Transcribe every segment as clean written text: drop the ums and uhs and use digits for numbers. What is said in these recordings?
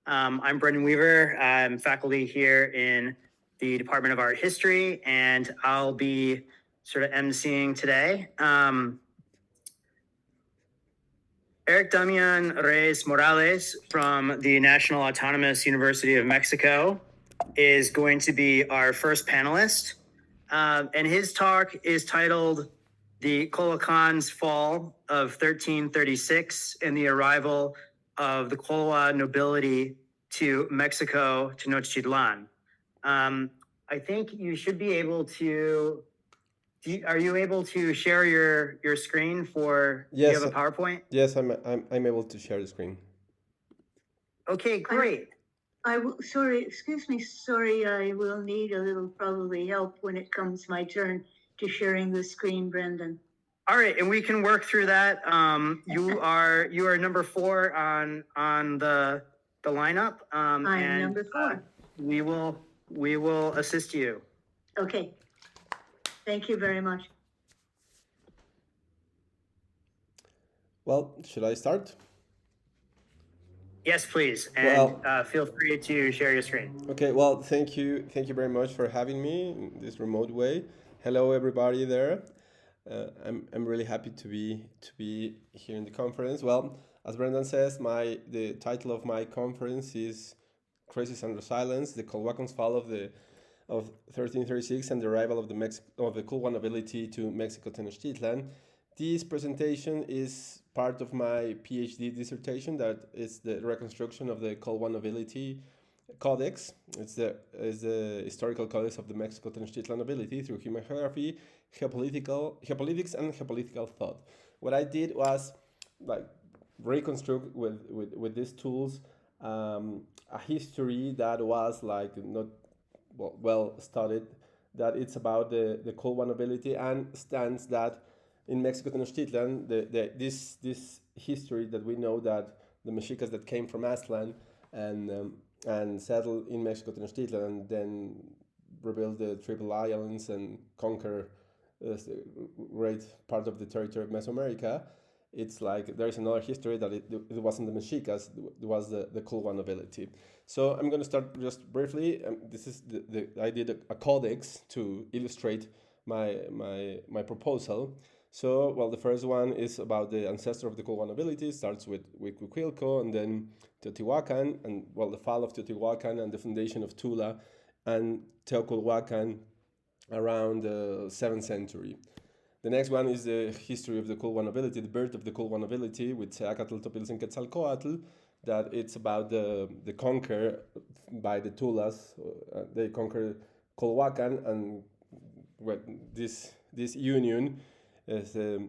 I'm Brendan Weaver. I'm faculty here in the Department of Art History, and I'll be sort of emceeing today. Eric Damian Reyes Morales from the National Autonomous University of Mexico is going to be our first panelist. And his talk is titled The Colhuacan's Fall of 1336 and the Arrival of the Colhua Nobility to Mexico-Tenochtitlan. I think you should be able to. Are you able to share your screen for? Do you Yes, have a PowerPoint? yes, I'm able to share the screen. Okay, great. Sorry, excuse me, sorry, I will need a little probably help when it comes my turn to sharing the screen, Brendan. All right, and we can work through that. You are number 4 on the lineup. I'm and, number 4. We will assist you. Okay. Thank you very much. Well, should I start? Yes, please, and feel free to share your screen. Okay, well, thank you very much for having me in this remote way. Hello, everybody there. I'm really happy to be here in the conference. Well, as Brendan says, the title of my conference is Crisis and Resilience: The Colhuacan's Fall of 1336 and the Arrival of the Colhua Nobility to Mexico-Tenochtitlan. This presentation is part of my PhD dissertation that is the reconstruction of the Colhua Nobility Codex. It's the historical codex of the Mexico-Tenochtitlan nobility through human geography, geopolitics, and geopolitical thought. What I did was like reconstruct with these tools a history that was like not well studied, that it's about the Colhua nobility, and stands that in Mexico-Tenochtitlan, this history that we know that the Mexicas that came from Aztlan and settled in Mexico-Tenochtitlan and then rebuild the Triple Islands and conquer a great part of the territory of Mesoamerica. It's like there's another history that it wasn't the Mexicas, it was the Colhua nobility. So I'm going to start just briefly. This is I did a codex to illustrate my proposal. So, well, the first one is about the ancestor of the Colhua nobility. It starts with Cuicuilco and then Teotihuacan, and well, the fall of Teotihuacan and the foundation of Tula and Teocolhuacan around the 7th century. The next one is the history of the Colhua nobility, the birth of the Colhua nobility with Teacatl, Topilz, and Quetzalcoatl, that it's about the conquer by the Tulas. They conquer Colhuacan, and this union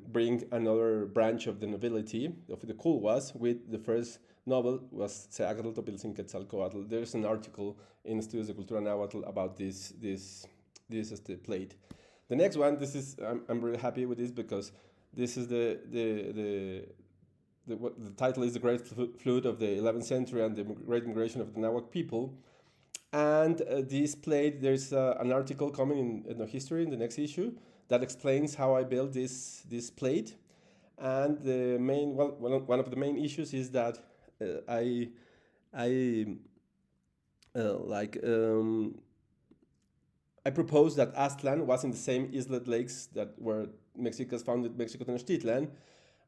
bring another branch of the nobility of the Colhuas, with the first noble was Teacatl, Topilz, and Quetzalcoatl. There's an article in Estudios de Cultura Nahuatl about this as the plate. The next one, this is I'm really happy with this because this is the title is the Great Flood of the 11th century and the Great Migration of the Nahuatl people. And this plate, there's an article coming in Ethnohistory in the next issue that explains how I built this plate. And the main one of the main issues is that I proposed that Aztlan was in the same islet lakes that were Mexicans founded Mexico-Tenochtitlan,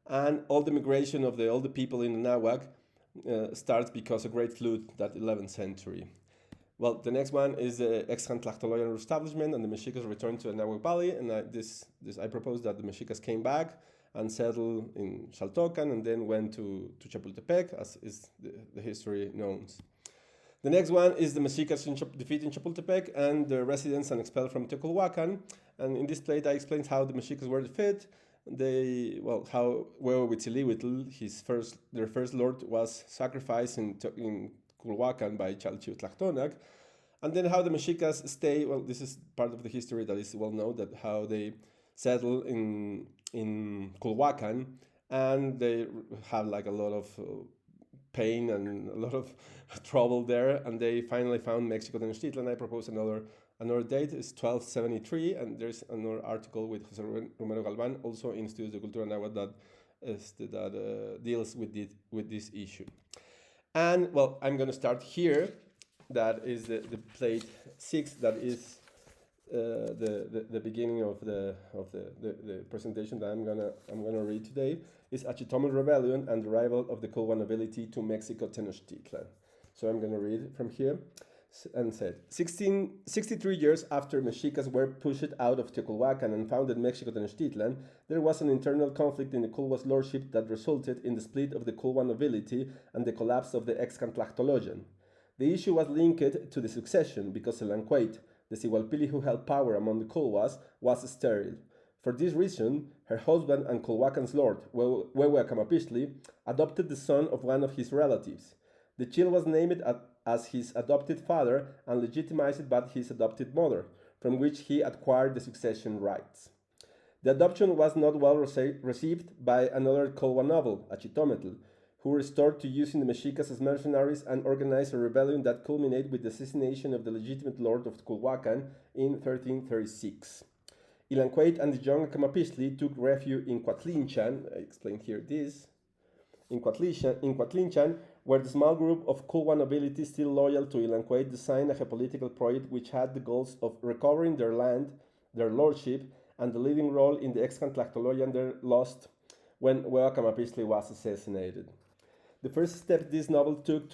and all the migration of all the people in the Nahuac starts because of Great Flood that 11th century. Well, the next one is the ex-Tlactoloyan establishment, and the Mexicas returned to the Nahuac Valley, and I proposed that the Mexicas came back and settled in Xaltocan, and then went to Chapultepec, as is the history knows. The next one is the Mexicas defeat in Chapultepec and the residents and expelled from Teocolhuacan. And in this plate, I explained how the Mexicas were defeated. How Huehuetzilíhuatl, their first lord, was sacrificed in Culhuacan by Chalchiutlactonac, and then how the Mexicas stay. Well, this is part of the history that is well known, that how they settle in Culhuacan, and they have like a lot of pain and a lot of trouble there, and they finally found Mexico-Tenochtitlan. I propose another date is 1273, and there's another article with José Romero Galván, also in Estudios de Cultura Nahuatl, that deals with this issue. And well, I'm going to start here. That is the plate 6. That is the beginning of the presentation that I'm gonna read today. Is Achitomal Rebellion and the arrival of the Colhua nobility to Mexico-Tenochtitlan. So I'm gonna read from here. And said, 63 years after Mexicas were pushed out of Colhuacan and founded Mexico-Tenochtitlan, there was an internal conflict in the Colhua's lordship that resulted in the split of the Colhua nobility and the collapse of the ex-Tlachtoloyan. The issue was linked to the succession because Elanquate, the Sigualpili who held power among the Colhuas, was sterile. For this reason, her husband and Colhuacan's lord, Huehue Camapixtli, adopted the son of one of his relatives. The child was named as his adopted father and legitimized by his adopted mother, from which he acquired the succession rights. The adoption was not well received by another Colhua noble, Achitometl, who restored to using the Mexicas as mercenaries and organized a rebellion that culminated with the assassination of the legitimate lord of Colhuacan in 1336. Ilanquate and the young Camapixtli took refuge in Coatlinchan, I explained here this, in Coatlinchan, where the small group of Colhua nobility still loyal to Ilanquate designed a geopolitical project which had the goals of recovering their land, their lordship, and the leading role in the ex-Tlachtoloyan they lost when Huehue Camapixtli was assassinated. The first step this novel took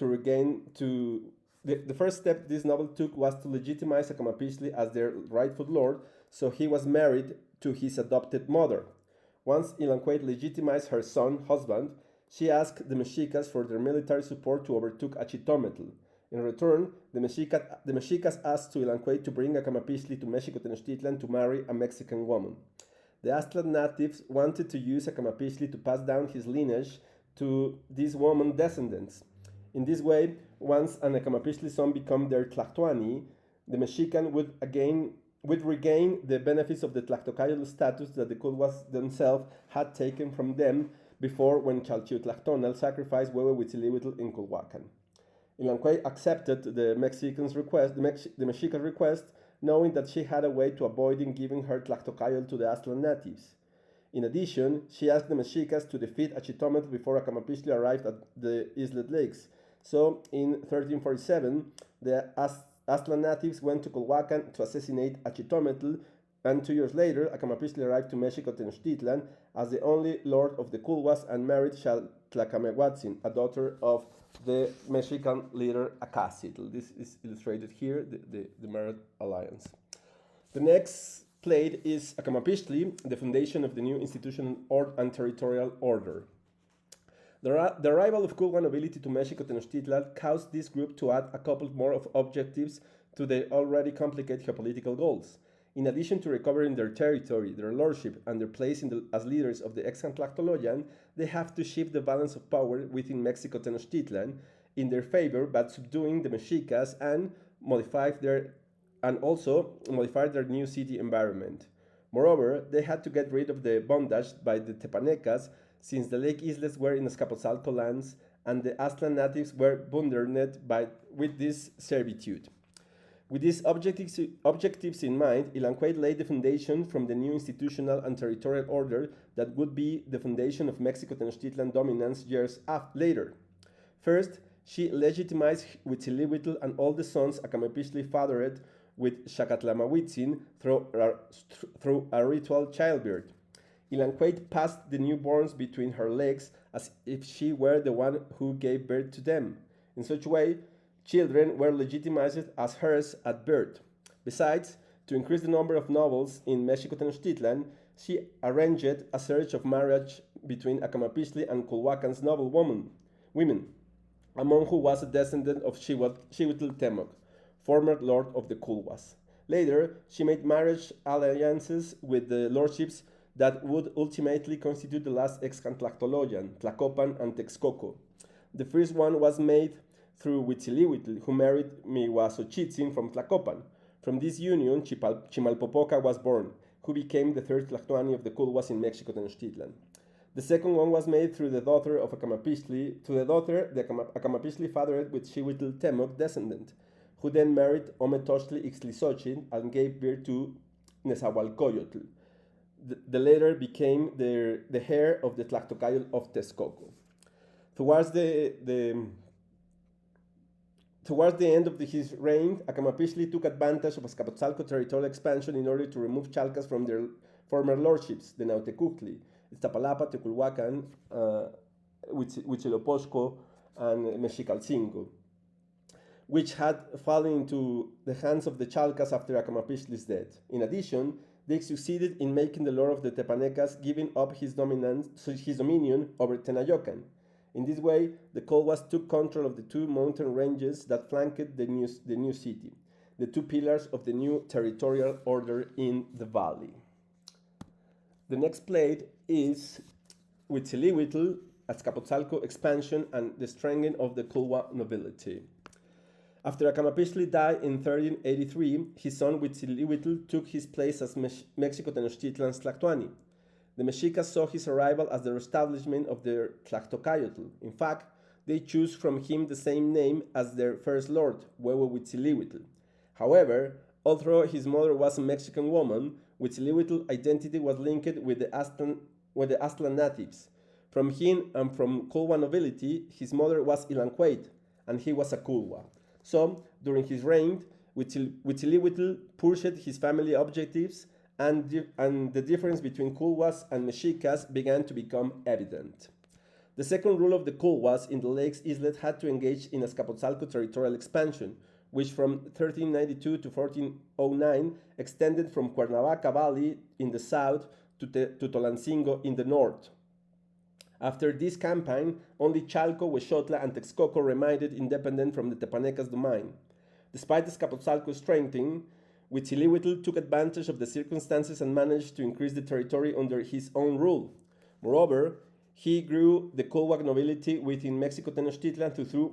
was to legitimize Camapixtli as their rightful lord, so he was married to his adopted mother. Once Ilanquate legitimized her husband, she asked the Mexicas for their military support to overtake Achitometl. In return, the Mexicas asked to Ilanquate to bring a Camapixtli to Mexico-Tenochtitlan to marry a Mexican woman. The Aztlan natives wanted to use a Camapixtli to pass down his lineage to these woman descendants. In this way, once an Camapixtli son became their Tlactuani, the Mexican would regain the benefits of the Tlactocayal status that the Colhuas themselves had taken from them before when Chalchiutlactonal sacrificed Huehuehuitzilihuitl in Colhuacan. Ilanquate accepted the Mexican request, knowing that she had a way to avoid giving her Tlactocayal to the Aztlan natives. In addition, she asked the Mexicas to defeat Achitometl before a Camapixtli arrived at the Islet Lakes. So, in 1347, the Aztlan natives went to Colhuacan to assassinate Achitometl, and 2 years later, a Camapixtli arrived to Mexico-Tenochtitlan as the only lord of the Colhuas and married Xaltlacamehuatzin, a daughter of the Mexican leader Acacitl. This is illustrated here, the marriage alliance. The next plate is a Camapixtli, the foundation of the new institutional and territorial order. The arrival of Colhua nobility to Mexico-Tenochtitlan caused this group to add a couple more of objectives to their already complicated geopolitical goals. In addition to recovering their territory, their lordship, and their place as leaders of the ex-Tlachtoloyan, they have to shift the balance of power within Mexico-Tenochtitlan in their favor by subduing the Mexicas and also modify their new city environment. Moreover, they had to get rid of the bondage by the Tepanecas, since the Lake Islets were in Azcapotzalco lands and the Aztlan natives were burdened with this servitude. With these objectives in mind, Ilanquate laid the foundation from the new institutional and territorial order that would be the foundation of Mexico-Tenochtitlan dominance years later. First, she legitimized Huitzilihuitl and all the sons a Camapixtli fathered with Xacatlamahuitzin through a ritual childbirth. Ilanquate passed the newborns between her legs as if she were the one who gave birth to them. In such a way, children were legitimized as hers at birth. Besides, to increase the number of nobles in Mexico-Tenochtitlan, she arranged a search of marriage between a Camapixtli and Colhuacan's noble women, among who was a descendant of Xihuitl Temoc, former lord of the Colhuas. Later, she made marriage alliances with the lordships that would ultimately constitute the last ex-Tlachtoloyan, Tlacopan and Texcoco. The first one was made through Huitzilihuitl, who married Mihuazochitzin from Tlacopan. From this union, Chimalpopoca was born, who became the third Tlactuani of the Colhuas in Mexico-Tenochtitlan. The second one was made through the daughter of a Camapixtli, a Camapixtli fathered with Xihuitl Temoc descendant, who then married Ometochtli Ixtlisochitl and gave birth to Nezahualcoyotl. The latter became the heir of the Tlactocayol of Texcoco. Towards the Towards the end of his reign, Acamapichtli took advantage of Azcapotzalco territorial expansion in order to remove Chalcas from their former lordships, the Nautecuhtli, Iztapalapa, Teculhuacan, Huitzilopochtli, and Mexicalcingo, which had fallen into the hands of the Chalcas after Acamapichtli's death. In addition, they succeeded in making the lord of the Tepanecas giving up his dominion over Tenochtitlan. In this way, the Colhuas took control of the two mountain ranges that flanked the new city, the two pillars of the new territorial order in the valley. The next plate is Huitzilihuitl, Azcapotzalco expansion and the strengthening of the Colhua nobility. After Acamapichtli died in 1383, his son Huitzilihuitl took his place as Mexico-Tenochtitlan's Tlactuani. The Mexicas saw his arrival as the reestablishment of their Tlactocayotl. In fact, they chose from him the same name as their first lord, Huevo Huitzilihuitl. However, although his mother was a Mexican woman, Huitzilihuitl's identity was linked with the Aztlan natives. From him and from Colhua nobility, his mother was Ilanquait, and he was a Colhua. So, during his reign, Huitzilihuitl pursued his family objectives, and the difference between Colhuas and Mexicas began to become evident. The second rule of the Colhuas in the Lakes Islet had to engage in Azcapotzalco territorial expansion, which from 1392 to 1409 extended from Cuernavaca Valley in the south to Tolancingo in the north. After this campaign, only Chalco, Huexotla, and Texcoco remained independent from the Tepanecas domain. Despite Azcapotzalco's strengthening, Huitzilihuitl took advantage of the circumstances and managed to increase the territory under his own rule. Moreover, he grew the Colhua nobility within Mexico-Tenochtitlan through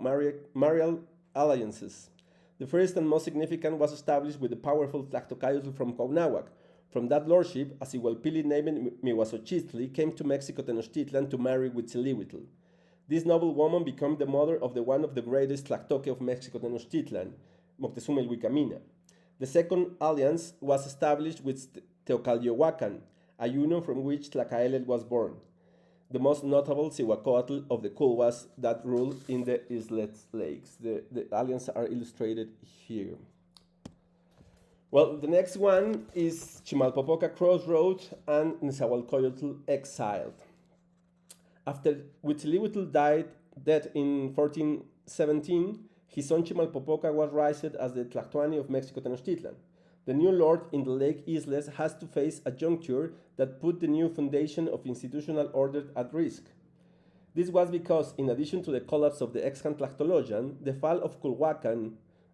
marital alliances. The first and most significant was established with the powerful Tlactocayotl from Cuauhnáhuac. From that lordship, Azihualpili named Mihuazochitli came to Mexico-Tenochtitlan to marry Huitzilihuitl. This noble woman became the mother of one of the greatest Tlactoque of Mexico-Tenochtitlan, Moctezuma Ilhuicamina. The second alliance was established with Teocalyohuacan, a union from which Tlacaelel was born, the most notable Cihuacóatl of the Colhuas that ruled in the Islet Lakes. The alliances are illustrated here. Well, the next one is Chimalpopoca Crossroad and Nezahualcóyotl exiled. After Huitzilihuitl died in 1417, his son Chimalpopoca was raised as the Tlactuani of Mexico-Tenochtitlan. The new lord in the Lake Isles has to face a juncture that put the new foundation of institutional order at risk. This was because, in addition to the collapse of the ex-Han Tlactoloyan, the fall of Colhuacan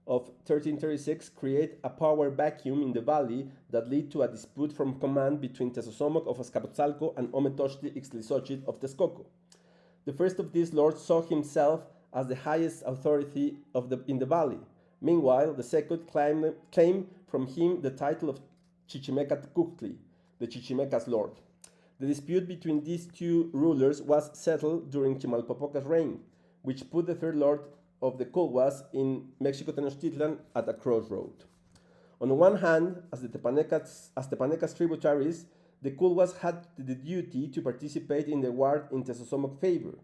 of 1336 created a power vacuum in the valley that led to a dispute from command between Tezosomoc of Azcapotzalco and Ometochtli Ixtlisochitl of Texcoco. The first of these lords saw himself as the highest authority in the valley. Meanwhile, the second claimed from him the title of Chichimecatecuhtli, the Chichimeca's lord. The dispute between these two rulers was settled during Chimalpopoca's reign, which put the third lord of the Colhuas in Mexico-Tenochtitlan at a crossroad. On the one hand, as Tepanecas tributaries, the Colhuas had the duty to participate in the war in Tezosomoc favor.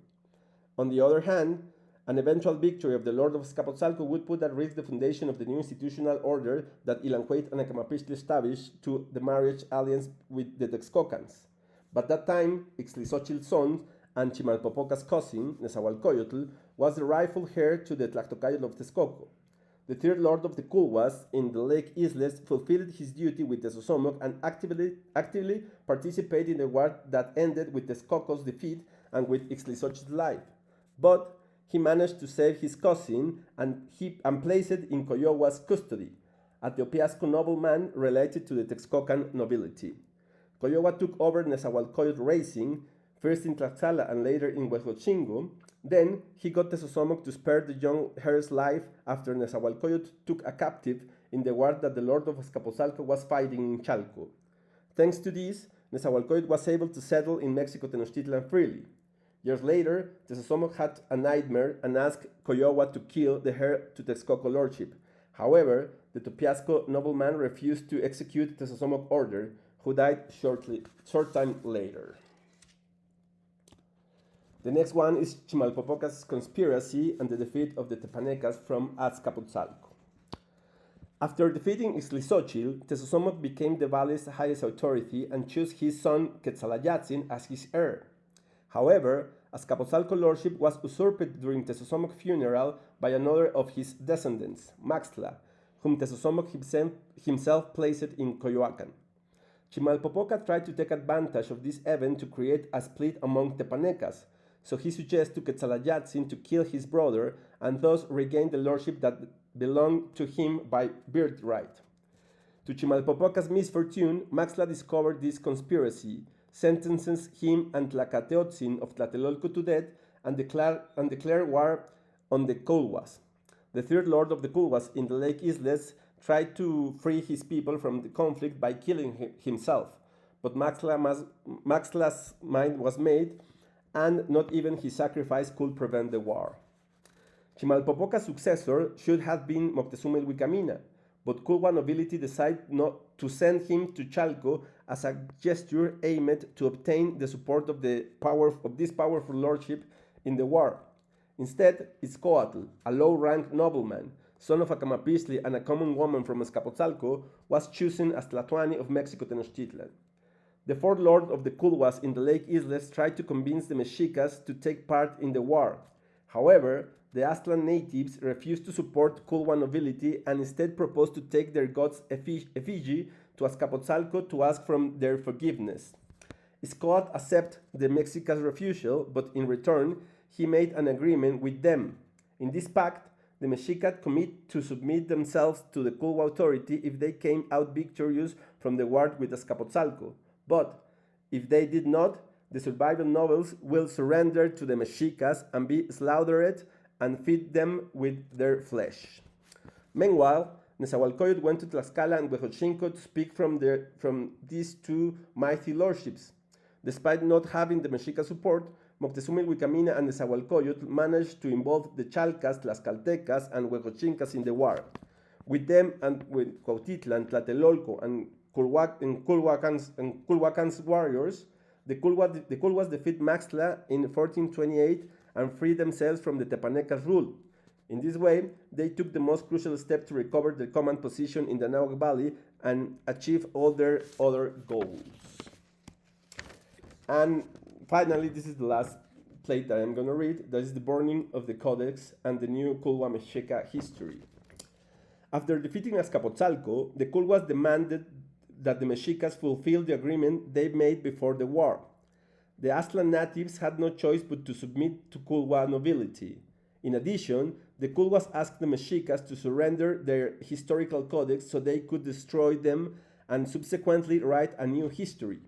On the other hand, an eventual victory of the Lord of Azcapotzalco would put at risk the foundation of the new institutional order that Ilanquait and Acamapichtli established to the marriage alliance with the Texcocans. But that time, Ixtlisochil's son and Chimalpopoca's cousin, Nezahualcóyotl, was the rightful heir to the Tlactocayotl of Texcoco. The third lord of the Colhuas in the Lake Isles fulfilled his duty with Tezosomoc and actively participated in the war that ended with Texcoco's defeat and with Ixtlisochil's life. But he managed to save his cousin and placed it in Coyohua's custody, a Teopiasco nobleman related to the Texcocan nobility. Coyohua took over Nezahualcóyotl racing, first in Tlaxcala and later in Huejotzingo. Then he got Tezosomoc to spare the young heir's life after Nezahualcóyotl took a captive in the war that the Lord of Azcapotzalco was fighting in Chalco. Thanks to this, Nezahualcóyotl was able to settle in Mexico-Tenochtitlan freely. Years later, Tezosomoc had a nightmare and asked Coyohua to kill the heir to Texcoco lordship. However, the Teopiasco nobleman refused to execute Tezosomoc's order, who died short time later. The next one is Chimalpopoca's conspiracy and the defeat of the Tepanecas from Azcapotzalco. After defeating Ixtlisochil, Tezosomoc became the valley's highest authority and chose his son Quetzalayatzin as his heir. However, Azcapotzalco lordship was usurped during Tezozomoc's funeral by another of his descendants, Maxtla, whom Tezosomoc himself placed in Colhuacan. Chimalpopoca tried to take advantage of this event to create a split among Tepanecas, so he suggests to Quetzalayatzin to kill his brother and thus regain the lordship that belonged to him by birthright. To Chimalpopoca's misfortune, Maxtla discovered this conspiracy, sentences him and Tlacateotzin of Tlatelolco to death, and declared war on the Colhuas. The third lord of the Colhuas in the Lake Isles tried to free his people from the conflict by killing himself, but Maxtla's mind was made, and not even his sacrifice could prevent the war. Chimalpopoca's successor should have been Moctezuma Ilhuicamina, but Colhua nobility decided not to send him to Chalco as a gesture aimed to obtain the support of this powerful lordship in the war. Instead, Izcoatl, a low-ranked nobleman, son of a Camapistli and a common woman from Azcapotzalco, was chosen as Tlatoani of Mexico-Tenochtitlan. The fourth lord of the Colhuas in the Lake Isles tried to convince the Mexicas to take part in the war. However, the Aztlan natives refused to support Colhua nobility and instead proposed to take their god's effigy to Azcapotzalco to ask for their forgiveness. Izcoatl accepted the Mexicas' refusal, but in return, he made an agreement with them. In this pact, the Mexicas commit to submit themselves to the Colhua authority if they came out victorious from the war with Azcapotzalco. But if they did not, the surviving nobles will surrender to the Mexicas and be slaughtered and feed them with their flesh. Meanwhile, Nezahualcóyotl went to Tlaxcala and Huejotzinco to speak from these two mighty lordships. Despite not having the Mexica support, Moctezuma Ilhuicamina and Nezahualcóyotl managed to involve the Chalcas, Tlaxcaltecas, and Huejotzincas in the war. With them and with Cuautitlan, Tlatelolco, and Colhuacan's warriors, the Colhuas defeat Maxtla in 1428 and free themselves from the Tepanecas' rule. In this way, they took the most crucial step to recover their command position in the Nahuac Valley and achieve all their other goals. And finally, this is the last plate that I'm going to read. That is the burning of the Codex and the new Colhua Mexica history. After defeating Azcapotzalco, the Colhuas demanded that the Mexicas fulfill the agreement they made before the war. The Aztlan natives had no choice but to submit to Colhua nobility. In addition, the Colhuas asked the Mexicas to surrender their historical codex so they could destroy them and subsequently write a new history.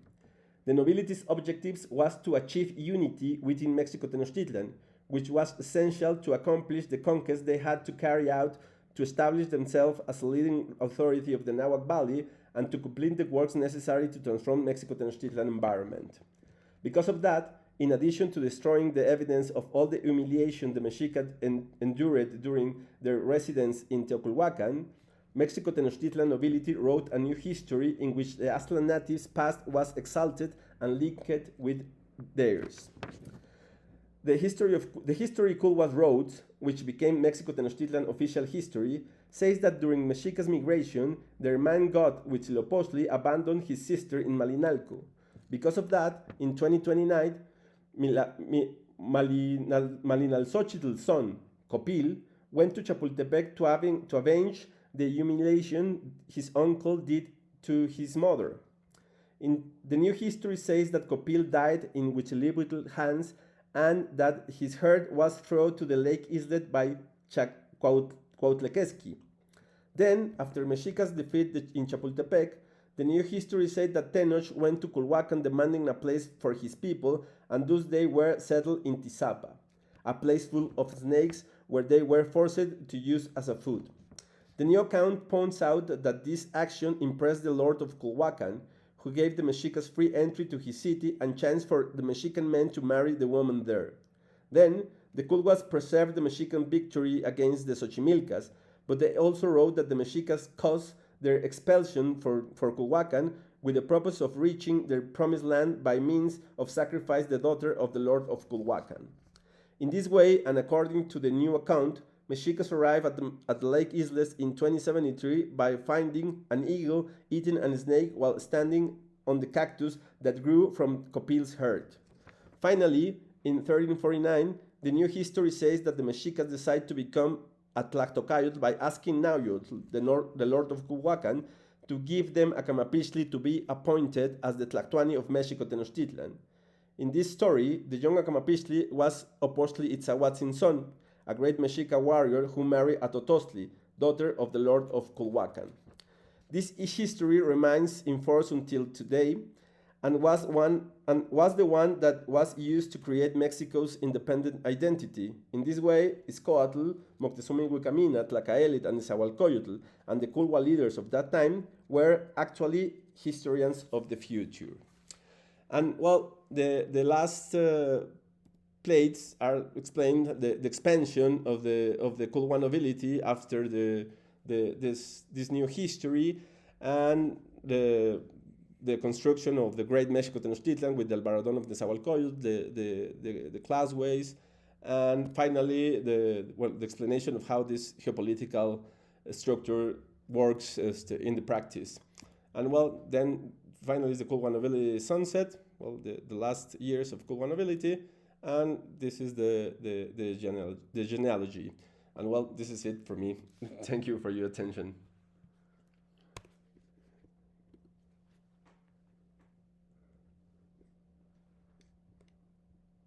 The nobility's objectives was to achieve unity within Mexico-Tenochtitlan, which was essential to accomplish the conquest they had to carry out to establish themselves as a leading authority of the Nahuac Valley and to complete the works necessary to transform Mexico-Tenochtitlan environment. Because of that, in addition to destroying the evidence of all the humiliation the Mexicas endured during their residence in Teoculhuacan, Mexico-Tenochtitlan nobility wrote a new history in which the Aztlan natives' past was exalted and linked with theirs. The history Colhuas wrote, which became Mexico-Tenochtitlan official history, says that during Mexicas' migration, their man god Huitzilopochtli abandoned his sister in Malinalco. Because of that, in 2029, Malinalxochitl's son, Copil, went to Chapultepec to avenge the humiliation his uncle did to his mother. The new history says that Copil died in Huitzilopochtli's hands and that his heart was thrown to the Lake Islet by Cuautlequesqui. Then, after Mexicas' defeat in Chapultepec, the new history said that Tenoch went to Colhuacan demanding a place for his people, and thus they were settled in Tizapa, a place full of snakes where they were forced to use as a food. The new account points out that this action impressed the lord of Colhuacan, who gave the Mexicas free entry to his city and chance for the Mexican men to marry the woman there. Then, the Colhuas preserved the Mexican victory against the Xochimilcas, but they also wrote that the Mexicas caused their expulsion for Colhuacan, with the purpose of reaching their promised land by means of sacrifice the daughter of the Lord of Colhuacan. In this way, and according to the new account, Mexicans arrived at the Lake Isles in 2073 by finding an eagle eating a snake while standing on the cactus that grew from Copil's herd. Finally, in 1349, the new history says that the Mexicans decide to become a Tlactocayotl by asking Nauyotl, the Lord of Colhuacan, to give them a Camapichtli to be appointed as the Tlactuani of Mexico-Tenochtitlan. In this story, the young Acamapichtli was Opostli Itzahuatzin son, a great Mexica warrior who married a Totostli, daughter of the Lord of Colhuacan. This history remains in force until today, and was the one that was used to create Mexico's independent identity. In this way, Izcoatl, Moctezuma Huicamina, Tlacaelit, and Nezahualcóyotl, and the Colhua leaders of that time were actually historians of the future. And well, the last plates are explained the expansion of the Colhua nobility after this new history, and the construction of the great Mexico-Tenochtitlan with the Albaradón of Nezahualcóyotl, the classways, and finally the explanation of how this geopolitical structure works in the practice. And well, then finally the Colhua nobility sunset, well, the last years of Colhua nobility, and this is the genealogy. And well, this is it for me. Thank you for your attention.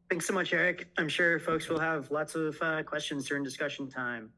Thanks so much, Eric. I'm sure folks will have lots of questions during discussion time.